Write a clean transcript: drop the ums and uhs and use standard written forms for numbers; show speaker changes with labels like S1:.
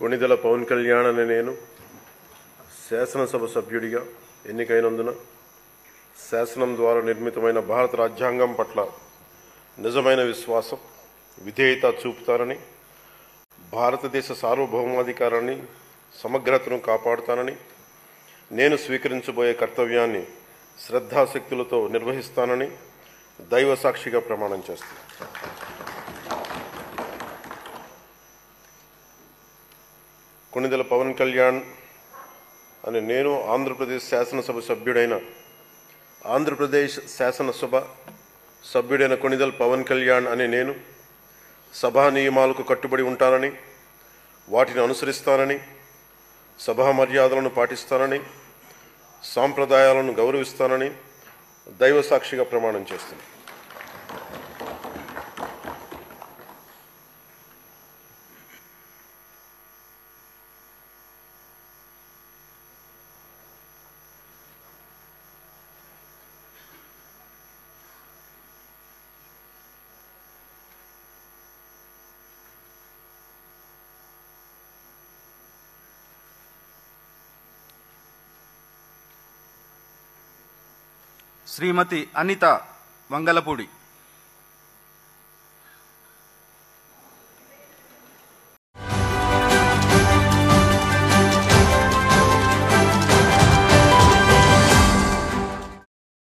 S1: కొణిదెల పవన్ కళ్యాణ్ అనే నేను శాసనసభ సభ్యుడిగా ఎన్నికైనందున శాసనం ద్వారా నిర్మితమైన భారత రాజ్యాంగం పట్ల నిజమైన విశ్వాసం, విధేయత చూపుతానని, భారతదేశ సార్వభౌమాధికారాన్ని, సమగ్రతను కాపాడుతానని, నేను స్వీకరించబోయే కర్తవ్యాన్ని శ్రద్ధాశక్తులతో నిర్వహిస్తానని దైవ సాక్షిగా ప్రమాణం చేస్తాను. కొణిదెల పవన్ కళ్యాణ్ అనే నేను ఆంధ్రప్రదేశ్ శాసనసభ సభ్యుడైన కొణిదెల పవన్ కళ్యాణ్ అనే నేను సభా నియమాలకు కట్టుబడి ఉంటానని, వాటిని అనుసరిస్తానని, సభా మర్యాదలను పాటిస్తానని, సాంప్రదాయాలను గౌరవిస్తానని దైవ సాక్షిగా ప్రమాణం చేస్తున్నాను.
S2: శ్రీమతి అనిత వంగలపూడి.